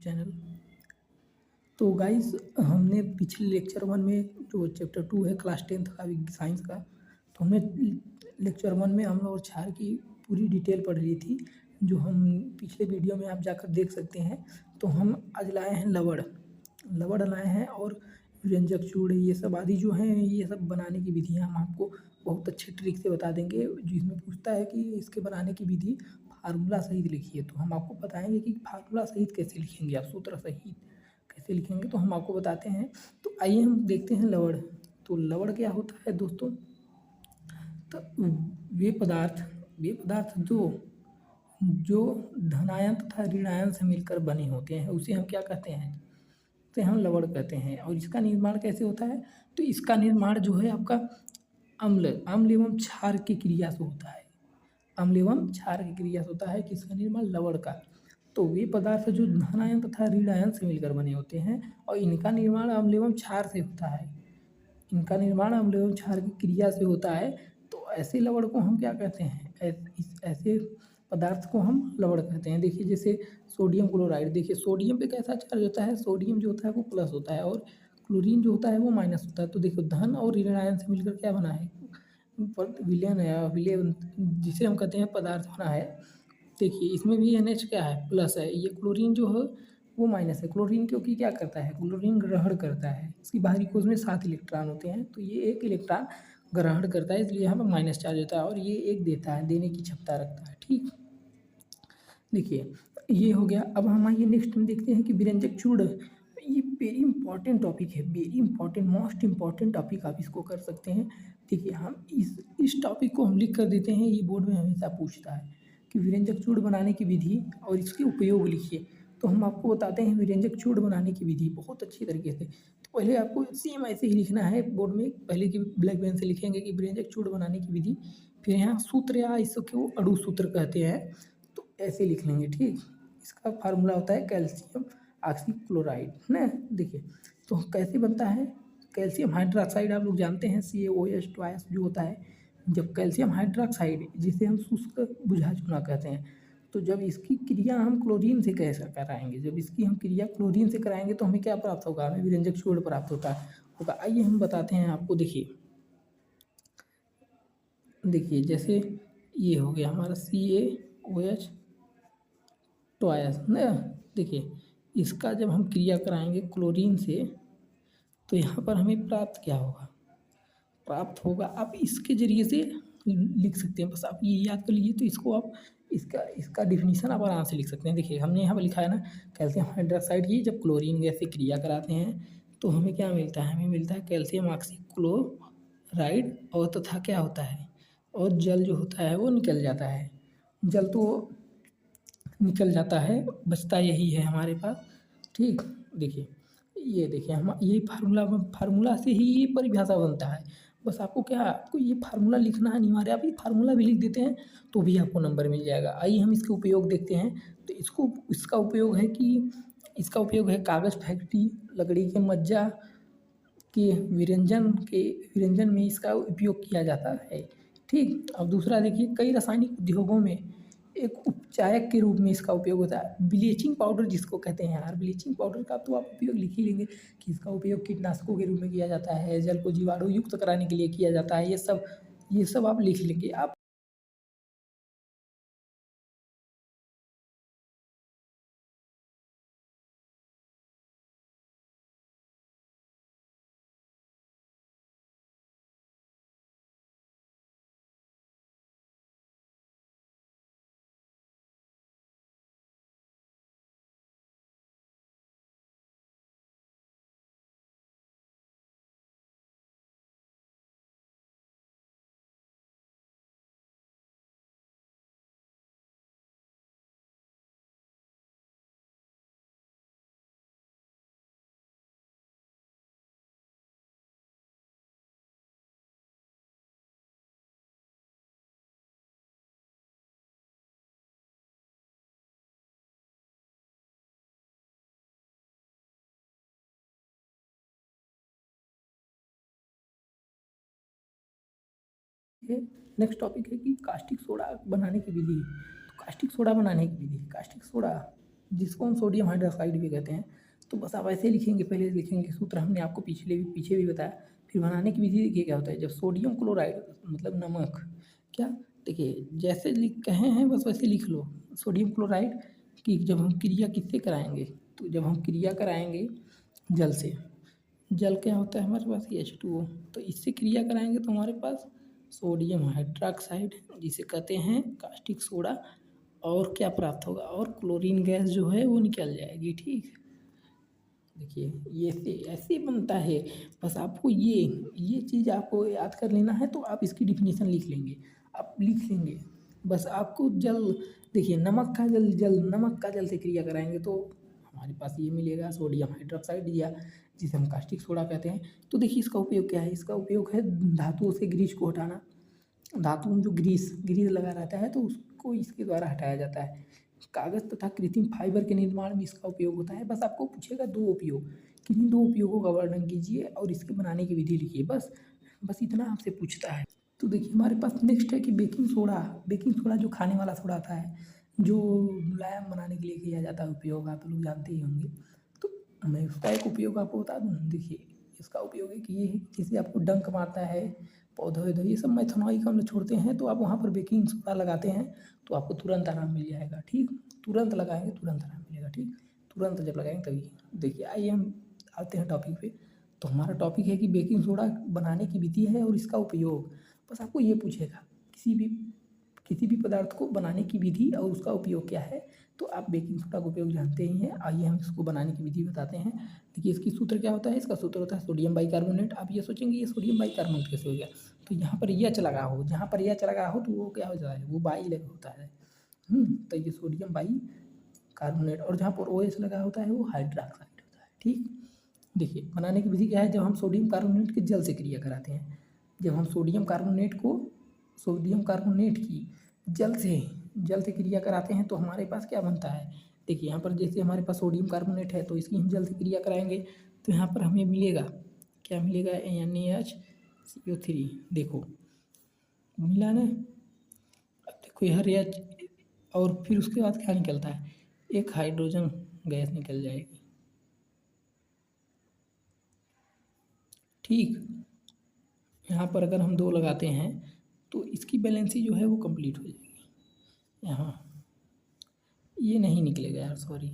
Channel. तो guys हमने पिछले लेक्चर 1 में जो चैप्टर 2 है क्लास 10th का साइंस का, तो हमने लेक्चर 1 में अम्ल और क्षार की पूरी डिटेल पढ़ ली थी, जो हम पिछले वीडियो में आप जाकर देख सकते हैं। तो हम आज लाए हैं लवण लाए हैं और व्यंजक चूड़ ये सब आदि जो हैं, ये सब बनाने की विधियाँ हम आपको बहुत अच्छे ट्रिक से बता देंगे, जिसमें पूछता है कि इसके बनाने की विधि फार्मूला सहित लिखिए। तो हम आपको बताएंगे कि फार्मूला सहित कैसे लिखेंगे, आप सूत्र सहित कैसे लिखेंगे, तो हम आपको बताते हैं। तो आइए हम देखते हैं लवण। तो लवण क्या होता है दोस्तों? तो वे पदार्थ जो धनायन तथा ऋणायन से मिलकर बने होते हैं, उसे हम क्या कहते हैं? तो हम लवण कहते हैं। और इसका निर्माण कैसे होता है? तो इसका निर्माण जो है आपका अम्ल एवं क्षार की क्रिया से होता है। अम्ल एवं क्षार की क्रिया से होता है किसका निर्माण? लवण का। तो वे पदार्थ जो धनायन तथा ऋणायन से मिलकर बने होते हैं और इनका निर्माण अम्ल एवं क्षार से होता है। इनका निर्माण अम्ल एवं क्षार की क्रिया से होता है। तो ऐसे लवण को हम क्या कहते हैं? ऐसे पदार्थ को हम लवण कहते हैं। देखिए जैसे सोडियम क्लोराइड, देखिए सोडियम पे कैसा चार्ज होता है? सोडियम जो होता है वो प्लस होता है और क्लोरीन जो होता है वो माइनस होता है। तो देखो धन और ऋणायन से मिलकर क्या बना है? विलयन है, विलयन जिसे हम कहते हैं पदार्थ बना है। देखिए इसमें भी NH क्या है? प्लस है। ये क्लोरीन जो है वो माइनस है। क्लोरीन क्योंकि क्या करता है? क्लोरीन ग्रहण करता है। इसकी बाहरी कोश में 7 इलेक्ट्रॉन होते हैं, तो ये 1 इलेक्ट्रॉन ग्रहण करता है, इसलिए यहाँ पर माइनस चार्ज होता है और ये 1 देता है, देने की क्षमता रखता है। ठीक, देखिए ये हो गया। अब हम आइए नेक्स्ट में देखते हैं कि विरंजक चूर्ण, ये वेरी इंपॉर्टेंट टॉपिक है, very important, most important topic आप इसको कर सकते हैं। देखिए हम इस टॉपिक को हम लिख कर देते हैं, ये बोर्ड में हमेशा पूछता है कि विरंजक चूर्ण बनाने की विधि और इसके उपयोग लिखिए। तो हम आपको बताते हैं विरंजक चूर्ण बनाने की विधि बहुत अच्छी तरीके से। तो पहले आपको सेम ऐसे ही लिखना है बोर्ड में, पहले की ब्लैक पेन से लिखेंगे कि विरंजक चूर्ण बनाने की विधि, फिर यहाँ सूत्र या इसको अणु सूत्र कहते हैं, तो ऐसे लिख लेंगे। ठीक, इसका फार्मूला होता है कैल्शियम ऑक्सीक्लोराइड ना। देखिए तो कैसे बनता है? कैल्शियम हाइड्रोक्साइड आप लोग जानते हैं, CaOH ट्वाइस जो होता है, जब कैल्शियम हाइड्रोक्साइड जिसे हम शुष्क बुझा चूना कहते हैं, तो जब इसकी क्रिया हम क्लोरीन से कैसे कराएंगे, जब इसकी हम क्रिया क्लोरीन से कराएंगे तो हमें क्या प्राप्त होगा? हमें विरंजक चूर्ण प्राप्त होगा। आइए हम बताते हैं आपको। देखिए जैसे ये हो गया हमारा CaOH ट्वाइस ना। देखिए इसका जब हम क्रिया कराएंगे क्लोरीन से, तो यहाँ पर हमें प्राप्त क्या होगा? प्राप्त होगा, आप इसके ज़रिए से लिख सकते हैं, बस आप ये याद कर लीजिए। तो इसको आप इसका डिफिनीसन आप आराम से लिख सकते हैं। देखिए हमने यहाँ पर लिखा है ना, कैल्शियम हाइड्रोक्साइड की जब क्लोरीन गैस से क्रिया कराते हैं तो हमें क्या मिलता है? हमें मिलता है कैल्शियम ऑक्सीक्लोराइड, और तथा क्या होता है? और जल जो होता है वो निकल जाता है। जल तो निकल जाता है, बचता यही है हमारे पास। ठीक, देखिए ये देखिए हम ये फार्मूला से ही ये परिभाषा बनता है। बस आपको क्या, आपको ये फार्मूला लिखना है अनिवार्य। आप ये फार्मूला भी लिख देते हैं तो भी आपको नंबर मिल जाएगा। आइए हम इसके उपयोग देखते हैं। तो इसका उपयोग है कागज़ फैक्ट्री, लकड़ी के मज्जा के विरंजन में इसका उपयोग किया जाता है। ठीक, अब दूसरा देखिए, कई रासायनिक उद्योगों में एक उपचायक के रूप में इसका उपयोग होता है। ब्लीचिंग पाउडर जिसको कहते हैं यार, ब्लीचिंग पाउडर का तो आप उपयोग लिख ही लेंगे कि इसका उपयोग कीटनाशकों के रूप में किया जाता है, जल को जीवाणु युक्त कराने के लिए किया जाता है। ये सब आप लिख लेंगे। आप ये नेक्स्ट टॉपिक है कि कास्टिक सोडा बनाने की विधि। तो कास्टिक सोडा बनाने की विधि, कास्टिक सोडा जिसको हम सोडियम हाइड्रोक्साइड भी कहते हैं। तो बस आप ऐसे लिखेंगे, पहले लिखेंगे सूत्र, हमने आपको पीछे भी बताया। फिर बनाने की विधि देखिए क्या होता है। जब सोडियम क्लोराइड मतलब नमक, क्या देखिए जैसे लिख कहे हैं बस वैसे लिख लो। सोडियम क्लोराइड की जब हम क्रिया किससे कराएंगे, तो जब हम क्रिया कराएंगे जल से, जल क्या होता है हमारे पास H2O, तो इससे क्रिया कराएंगे तो हमारे पास सोडियम हाइड्रोक्साइड जिसे कहते हैं कास्टिक सोडा, और क्या प्राप्त होगा, और क्लोरीन गैस जो है वो निकल जाएगी। ठीक, देखिए ये से ऐसे बनता है। बस आपको ये चीज़ आपको याद कर लेना है, तो आप इसकी डिफिनीसन लिख लेंगे, आप लिख लेंगे। बस आपको जल, देखिए नमक का जल से क्रिया कराएंगे तो हमारे पास ये मिलेगा सोडियम हाइड्रोक्साइड, या जिसे हम कास्टिक सोडा कहते हैं। तो देखिए इसका उपयोग क्या है, इसका उपयोग है धातुओं से ग्रीस को हटाना। धातु में जो ग्रीस ग्रीस लगा रहता है तो उसको इसके द्वारा हटाया जाता है। कागज़ तथा कृत्रिम फाइबर के निर्माण में इसका उपयोग होता है। बस आपको पूछेगा दो उपयोग, किन्हीं दो उपयोगों का वर्णन कीजिए और इसके बनाने की विधि लिखिए, बस इतना आपसे पूछता है। तो देखिए हमारे पास नेक्स्ट है कि बेकिंग सोडा जो खाने वाला सोडा आता है, जो मुलायम बनाने के लिए किया जाता है उपयोग, आप लोग जानते ही होंगे। तो मैं उसका एक उपयोग आपको बता दूँ। देखिए इसका उपयोग है कि ये है, किसी आपको डंक मारता है पौधे वौधे, ये सब मेथनॉइक अम्ल छोड़ते हैं, तो आप वहाँ पर बेकिंग सोडा लगाते हैं तो आपको तुरंत आराम मिल जाएगा। ठीक, तुरंत लगाएंगे तुरंत आराम मिलेगा। ठीक, तुरंत जब लगाएंगे तभी। देखिए आइए हम आते हैं टॉपिक पे। तो हमारा टॉपिक है कि बेकिंग सोडा बनाने की विधि है और इसका उपयोग। बस आपको ये पूछेगा किसी भी पदार्थ को बनाने की विधि और उसका उपयोग क्या है, तो आप बेकिंग सोडा का उपयोग जानते ही हैं। आइए हम इसको बनाने की विधि बताते हैं। देखिए इसकी सूत्र क्या होता है, इसका सूत्र होता है सोडियम बाइकार्बोनेट। आप ये सोचेंगे ये सोडियम बाइकार्बोनेट कैसे हो गया, तो यहाँ पर एच लगा हो, जहाँ पर एच लगा हो तो वो क्या हो जाता है, वो बाई लगा होता है। तो ये सोडियम बाई कार्बोनेट, और जहाँ पर ओ एच लगा होता है वो हाइड्रोक्साइड होता है। ठीक, देखिए बनाने की विधि क्या है। जब हम सोडियम कार्बोनेट के जल से क्रिया कराते हैं, जब हम सोडियम कार्बोनेट की जल से क्रिया कराते हैं तो हमारे पास क्या बनता है। देखिए यहाँ पर जैसे हमारे पास सोडियम कार्बोनेट है तो इसकी हम जल से क्रिया कराएंगे तो यहाँ पर हमें मिलेगा, क्या मिलेगा, NaHCO3। देखो मिला ना, अब देखो यहाँ एच, और फिर उसके बाद क्या निकलता है, एक हाइड्रोजन गैस निकल जाएगी। ठीक, यहाँ पर अगर हम 2 लगाते हैं तो इसकी बैलेंसी जो है वो कंप्लीट हो जाएगी। यहाँ ये नहीं निकलेगा यार, सॉरी।